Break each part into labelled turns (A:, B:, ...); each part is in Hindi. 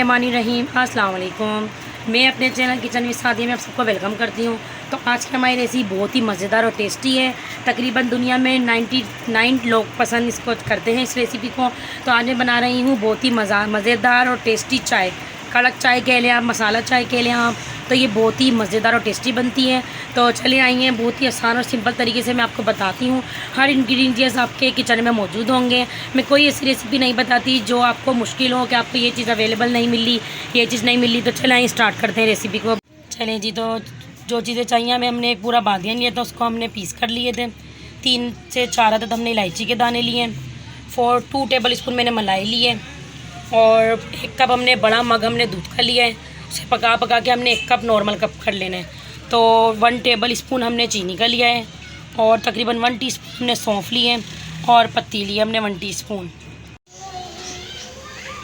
A: बिस्मिल्लाहिर्रहमानिर्रहीम। अस्सलाम वालेकुम। मैं अपने चैनल किचन विद सादिया में आप सबको वेलकम करती हूँ। तो आज की हमारी रेसिपी बहुत ही मज़ेदार और टेस्टी है। तकरीबन दुनिया में 99 लोग पसंद इसको करते हैं इस रेसिपी को। तो आज मैं बना रही हूँ बहुत ही मज़ेदार और टेस्टी चाय। कड़क चाय कह लें आप, मसाला चाय कह लें आप, तो ये बहुत ही मज़ेदार और टेस्टी बनती है। तो चले आइए, बहुत ही आसान और सिंपल तरीके से मैं आपको बताती हूँ। हर इंग्रेडिएंट्स आपके किचन में मौजूद होंगे। मैं कोई ऐसी रेसिपी नहीं बताती जो आपको मुश्किल हो कि आपको ये चीज़ अवेलेबल नहीं मिली, ये चीज़ नहीं मिली। तो चले आइए स्टार्ट करते हैं रेसिपी को। चलें जी, तो जो चीज़ें चाहिए हमें, हमने एक पूरा बादियान लिया था, उसको हमने पीस कर लिए थे। 3 से 4 अदद हमने इलायची के दाने लिए। 2 टेबल स्पून मैंने मलाई लिए और 1 कप हमने बड़ा मग हमने दूध का लिया है। उसे पका के हमने 1 कप नॉर्मल कप कर लेना है। तो 1 टेबल स्पून हमने चीनी का लिया है और तकरीबन 1 टीस्पून हमने सौंफ ली है और पत्ती ली हमने 1 टीस्पून।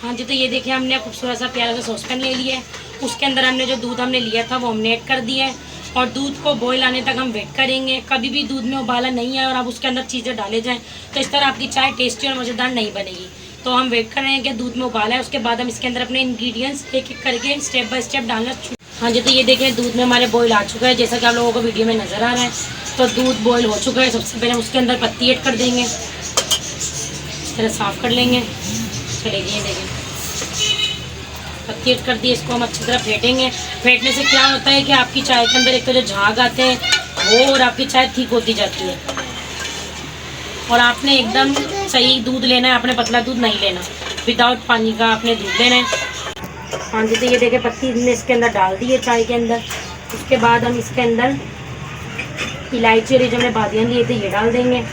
A: हाँ जी, तो ये देखिए हमने खूबसूरत सा प्यारा सा सॉसपैन ले लिया है। उसके अंदर हमने जो दूध हमने लिया था वो हमने ऐड कर दिया है और दूध को बॉईल आने तक हम वेट करेंगे। कभी भी दूध में उबाला नहीं आए और आप उसके अंदर चीज़ें डाले जाएँ तो इस तरह आपकी चाय टेस्टी और मज़ेदार नहीं बनेगी। तो हम वेट कर रहे हैं कि दूध में उबाला है। उसके बाद हम इसके अंदर अपने इंग्रेडिएंट्स एक एक करके स्टेप बाय स्टेप डालना। हाँ जी, तो ये देखें दूध में हमारे बॉईल आ चुका है, जैसा कि आप लोगों को वीडियो में नज़र आ रहा है। तो दूध बॉईल हो चुका है। सबसे पहले हम उसके अंदर पत्ती ऐड कर देंगे, इस तरह साफ़ कर लेंगे। चलिए ये देखें पत्ती ऐड कर दी। इसको हम अच्छी तरह फेंटेंगे। फेंटने से क्या होता है कि आपकी चाय के अंदर एक तो जो झाग आते हैं वो, और आपकी चाय ठीक होती जाती है। और आपने एकदम सही दूध लेना है, आपने पतला दूध नहीं लेना, विदाउट पानी का आपने दूध लेना है। हाँ जी, तो ये देखें पत्ती हमने इसके अंदर डाल दी है चाय के अंदर। उसके बाद हम इसके अंदर इलायची और जो हमने बादियान लिए थे ये डाल देंगे।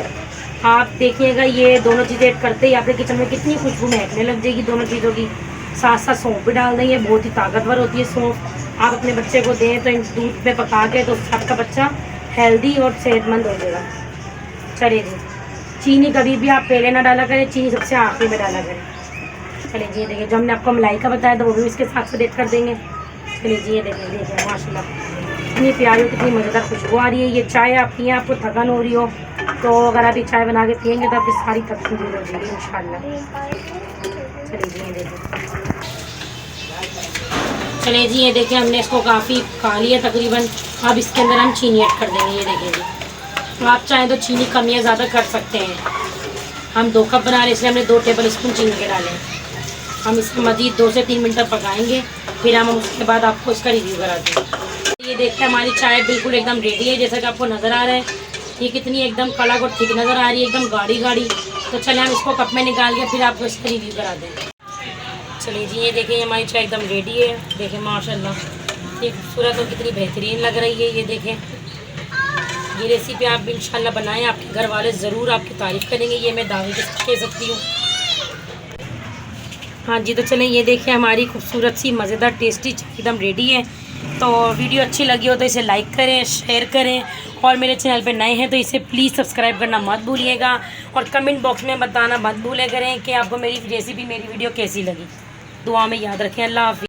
A: आप देखिएगा ये दोनों चीज़ें ऐड करते ही आपके किचन में कितनी खुशबू महकने लग जाएगी दोनों चीज़ों की। साथ साथ सौंफ भी डाल देंगे, बहुत ही ताकतवर होती है सौंफ। आप अपने बच्चे को दें तो इन दूध में पका के, तो आपका बच्चा हेल्दी और सेहतमंद हो जाएगा। चलिए जी, चीनी कभी भी आप पहले ना डाला करें, चीनी सबसे आखिरी में डाला करें। चलिए जी, ये देखिए जो हमने आपको मलाई का बताया था वो भी इसके साथ से ऐड कर देंगे। चलिए जी, ये देखिए माशाल्लाह कितनी प्यारी और कितनी मज़ेदार खुशबू आ रही है। ये चाय आप पिए, आपको थकान हो रही हो तो अगर आप ये चाय बना के पिएंगे तो आपकी सारी थकान दूर हो जाएगी इंशाल्लाह। चलिए जी, ये देखिए चलिए जी, ये देखिए हमने इसको काफ़ी खा लिया तकरीबन। अब इसके अंदर हम चीनी ऐड कर देंगे। ये देखिए जी, तो आप चाहें तो चीनी कम या ज़्यादा कर सकते हैं। हम 2 कप बना रहे इसलिए हमने 2 टेबल स्पून चीनी के डाले। हम इसको मज़ीद 2 से 3 मिनट तक पकाएंगे, फिर हम उसके बाद आपको इसका रिव्यू करा देंगे। ये देखिए हमारी चाय बिल्कुल एकदम रेडी है, जैसा कि आपको नज़र आ रहा है। ये कितनी एकदम कड़क और थिक नज़र आ रही है, एकदम गाढ़ी। तो चलिए हम इसको कप में निकाल के फिर आपको इसका रिव्यू करा देंगे। चलिए जी, ये देखिए हमारी चाय एकदम रेडी है। देखें माशाल्लाह ये खूबसूरत और कितनी बेहतरीन लग रही है। ये देखें ये रेसिपी आप भी इंशाल्लाह बनाएं, आपके घर वाले ज़रूर आपकी तारीफ़ करेंगे, ये मैं दावे के साथ कह सकती हूँ। हाँ जी, तो चलें ये देखें हमारी खूबसूरत सी मज़ेदार टेस्टी चाय एकदम रेडी है। तो वीडियो अच्छी लगी हो तो इसे लाइक करें, शेयर करें और मेरे चैनल पे नए हैं तो इसे प्लीज़ सब्सक्राइब करना मत भूलिएगा और कमेंट बॉक्स में बताना मत भूले करें कि आपको मेरी रेसिपी, मेरी वीडियो कैसी लगी। दुआ में याद रखें। अल्लाह हाफ़िज़।